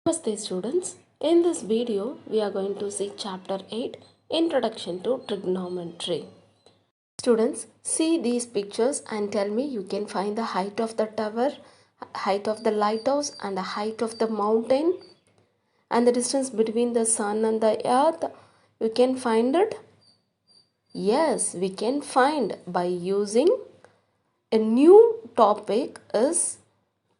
Namaste students. In this video, we are going to see chapter 8, Introduction to Trigonometry. Students, see these pictures and tell me you can find the height of the tower, height of the lighthouse and the height of the mountain and the distance between the sun and the earth. You can find it? Yes, we can find by using a new topic is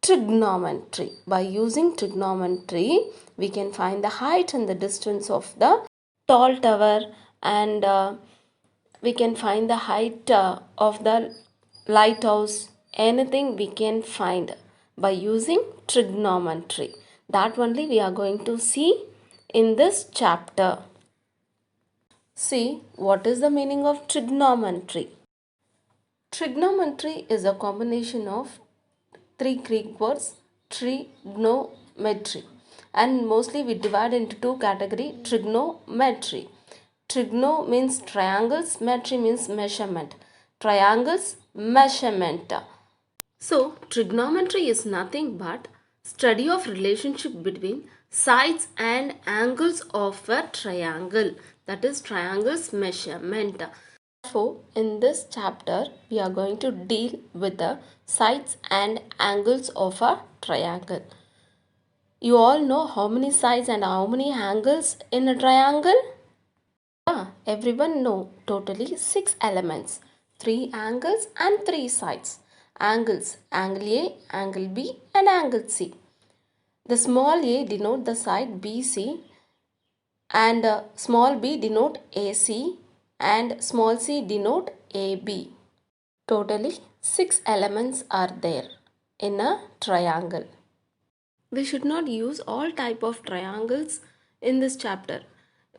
trigonometry. By using trigonometry, we can find the height and the distance of the tall tower and we can find the height of the lighthouse. Anything we can find by using trigonometry. That only we are going to see in this chapter. See, what is the meaning of trigonometry? Trigonometry is a combination of three Greek words, trigonometry, and mostly we divide into two categories, trigonometry. Trigono means triangles, metry means measurement. Triangles, measurement. So trigonometry is nothing but study of relationship between sides and angles of a triangle. That is triangles measurement. Therefore, in this chapter, we are going to deal with the sides and angles of a triangle. You all know how many sides and how many angles in a triangle? Everyone know totally 6 elements, 3 angles and 3 sides. Angles, angle A, angle B and angle C. The small a denote the side BC and small b denote AC and small c denote AB. Totally 6 elements are there in a triangle. We should not use all type of triangles in this chapter.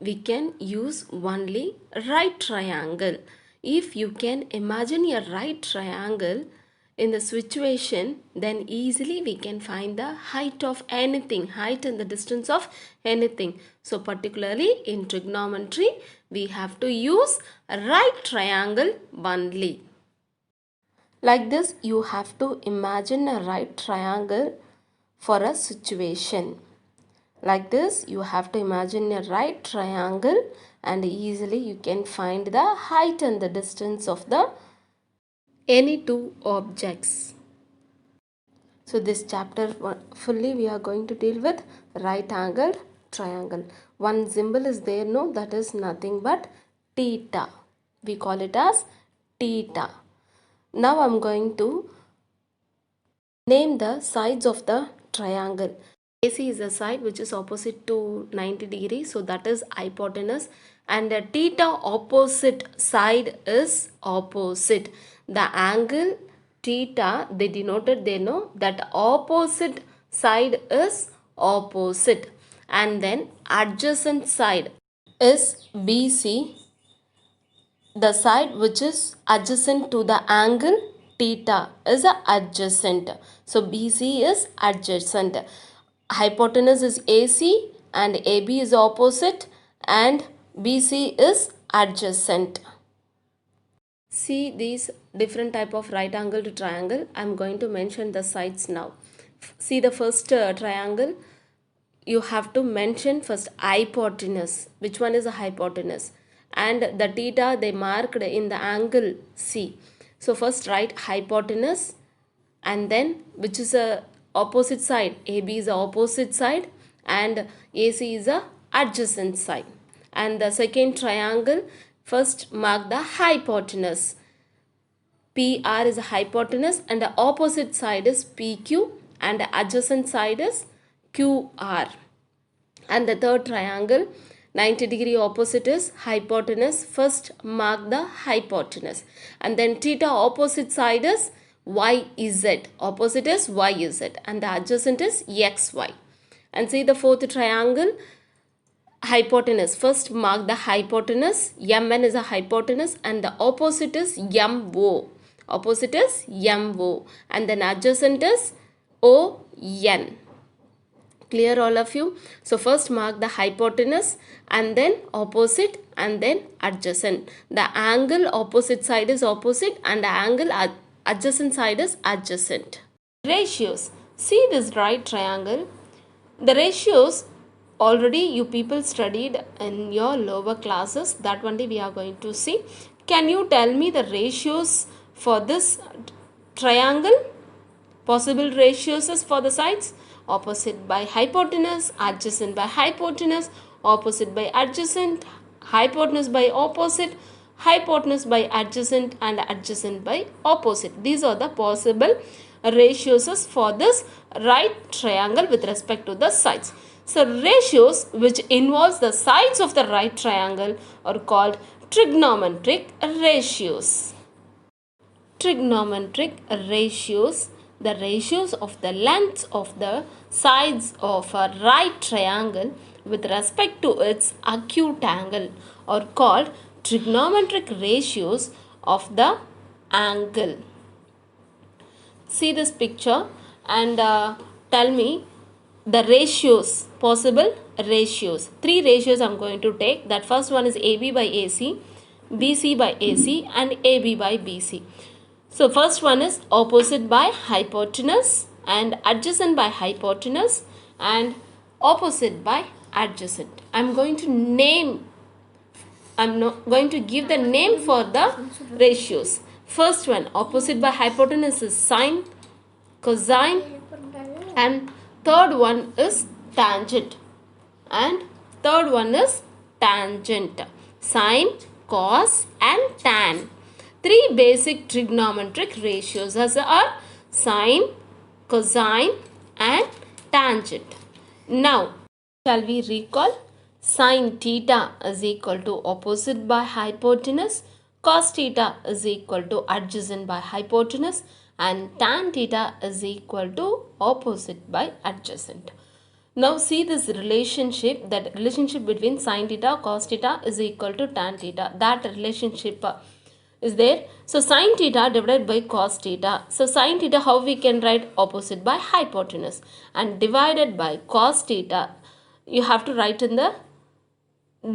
We can use only right triangle. If you can imagine a right triangle in the situation, then easily we can find the height of anything, height and the distance of anything. So particularly in trigonometry, we have to use right triangle only. Like this, you have to imagine a right triangle for a situation. Like this, you have to imagine a right triangle and easily you can find the height and the distance of the any two objects. So this chapter fully we are going to deal with right angle triangle. One symbol is there, no, that is nothing but theta. We call it as theta. Now I am going to name the sides of the triangle. AC is a side which is opposite to 90 degrees, so that is hypotenuse, and the theta opposite side is opposite. The angle theta they denoted, they know that opposite side is opposite, and then adjacent side is BC, the side which is adjacent to the angle theta is adjacent. So BC is adjacent. Hypotenuse is AC and AB is opposite and BC is adjacent. See these different type of right angled triangle. I am going to mention the sides now. See the first triangle. You have to mention first hypotenuse. Which one is a hypotenuse? And the theta they marked in the angle C. So first write hypotenuse and then which is a opposite side. AB is the opposite side and AC is a adjacent side. And the second triangle, first mark the hypotenuse. PR is a hypotenuse and the opposite side is PQ and the adjacent side is QR. And the third triangle, 90 degree opposite is hypotenuse. First mark the hypotenuse. And then theta opposite side is YZ. Opposite is YZ. And the adjacent is XY. And see the fourth triangle, hypotenuse. First mark the hypotenuse. MN is a hypotenuse and the opposite is MO. Opposite is MO. And then adjacent is ON. Clear all of you? So first mark the hypotenuse and then opposite and then adjacent. The angle opposite side is opposite and the angle adjacent side is adjacent. Ratios. See this right triangle. The ratios already you people studied in your lower classes, that only we are going to see. Can you tell me the ratios for this triangle? Possible ratios is for the sides: opposite by hypotenuse, adjacent by hypotenuse, opposite by adjacent, hypotenuse by opposite, hypotenuse by adjacent, and adjacent by opposite. These are the possible ratios for this right triangle with respect to the sides. So ratios which involves the sides of the right triangle are called trigonometric ratios. Trigonometric ratios, the ratios of the lengths of the sides of a right triangle with respect to its acute angle, are called trigonometric ratios of the angle. See this picture and tell me the ratios, possible ratios. Three ratios I am going to take. That first one is AB by AC, BC by AC, and AB by BC. So first one is opposite by hypotenuse and adjacent by hypotenuse and opposite by adjacent. I am going to give the name for the ratios. First one, opposite by hypotenuse, is sine, cosine, and third one is tangent. And third one is tangent. Sine, cos, and tan. Three basic trigonometric ratios are sine, cosine, and tangent. Now, shall we recall? Sine theta is equal to opposite by hypotenuse, cos theta is equal to adjacent by hypotenuse, and tan theta is equal to opposite by adjacent. Now see this relationship, that relationship between sine theta, cos theta is equal to tan theta. That relationship is there. So sine theta divided by cos theta. So sine theta, how we can write? Opposite by hypotenuse, and divided by cos theta, you have to write in the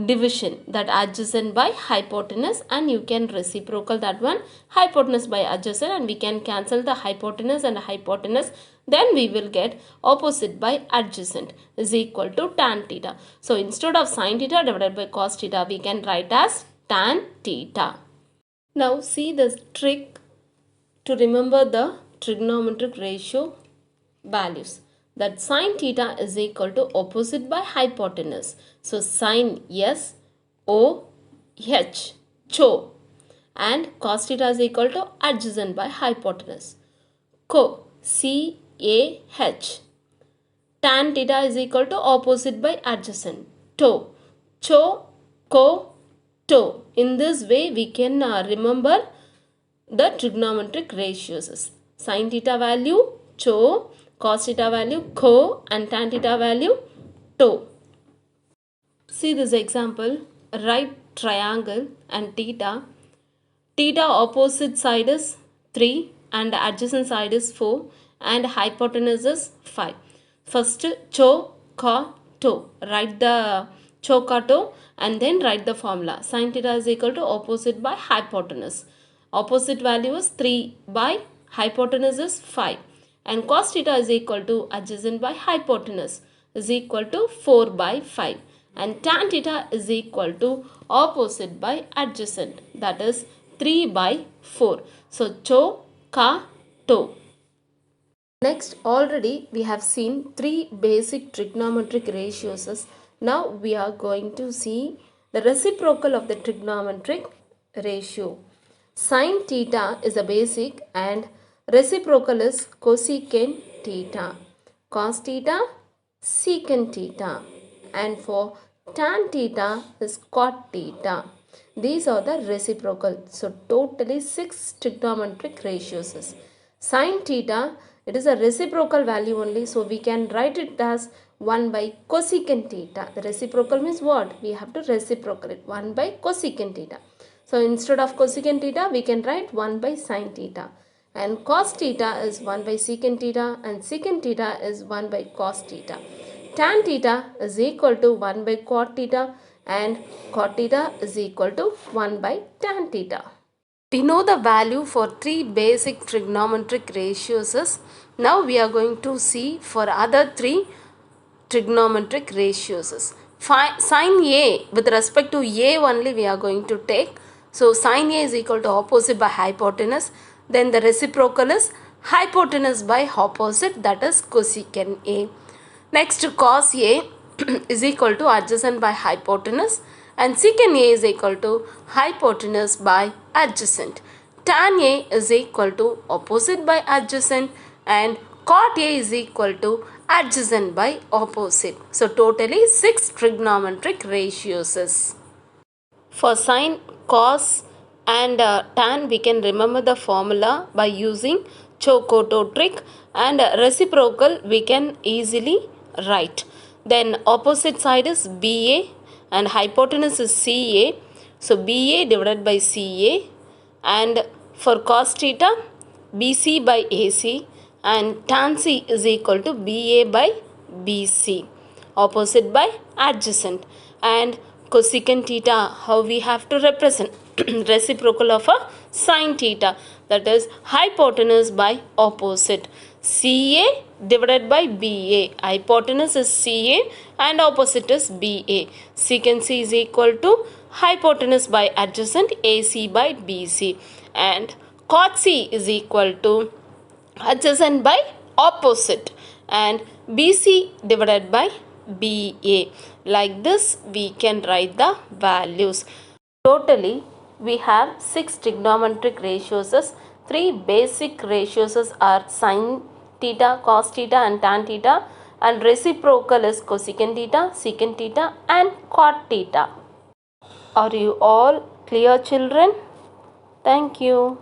division, that adjacent by hypotenuse, and you can reciprocal that one, hypotenuse by adjacent, and we can cancel the hypotenuse and hypotenuse. Then we will get opposite by adjacent is equal to tan theta. So instead of sine theta divided by cos theta, we can write as tan theta. Now see this trick to remember the trigonometric ratio values, that sine theta is equal to opposite by hypotenuse. So sine S O H, cho, and cos theta is equal to adjacent by hypotenuse, co, C A H. Tan theta is equal to opposite by adjacent, to, cho, co, to. In this way we can remember the trigonometric ratios. Sine theta value cho, cos theta value co, and tan theta value to. See this example, right triangle and theta. Theta opposite side is 3 and adjacent side is 4 and hypotenuse is 5. First cho, ca, to. Write the cho, ca, to, and then write the formula. Sine theta is equal to opposite by hypotenuse. Opposite value is 3 by hypotenuse is 5. And cos theta is equal to adjacent by hypotenuse is equal to 4 by 5. And tan theta is equal to opposite by adjacent, that is 3 by 4. So cho, ka, to. Next, already we have seen three basic trigonometric ratios. Now we are going to see the reciprocal of the trigonometric ratio. Sin theta is a basic and reciprocal is cosecant theta. Cos theta, secant theta, and for tan theta is cot theta. These are the reciprocal. So totally 6 trigonometric ratios. Sin theta, it is a reciprocal value only, so we can write it as 1 by cosecant theta. The reciprocal means what? We have to reciprocal it, 1 by cosecant theta. So instead of cosecant theta, we can write 1 by sin theta. And cos theta is 1 by secant theta, and secant theta is 1 by cos theta. Tan theta is equal to 1 by cot theta, and cot theta is equal to 1 by tan theta. We know the value for three basic trigonometric ratios. Now we are going to see for other three trigonometric ratios. Sin A, with respect to A only we are going to take. So sin A is equal to opposite by hypotenuse. Then the reciprocal is hypotenuse by opposite, that is cosecant A. Next, cos A is equal to adjacent by hypotenuse, and secant A is equal to hypotenuse by adjacent. Tan A is equal to opposite by adjacent, and cot A is equal to adjacent by opposite. So totally 6 trigonometric ratios. For sine, cos and tan, we can remember the formula by using Chokoto trick, and reciprocal we can easily write. Then opposite side is BA and hypotenuse is CA. So BA divided by CA, and for cos theta BC by AC, and tan C is equal to BA by BC, opposite by adjacent. And cosecant theta, how we have to represent? Reciprocal of a sin theta, that is hypotenuse by opposite. CA divided by BA, hypotenuse is CA and opposite is BA. Secant C is equal to hypotenuse by adjacent, AC by BC, and cot C is equal to adjacent by opposite, and BC divided by BA. Like this we can write the values. Totally we have 6 trigonometric ratios. 3 basic ratios are sin theta, cos theta and tan theta, and reciprocal is cosecant theta, secant theta and cot theta. Are you all clear, children? Thank you.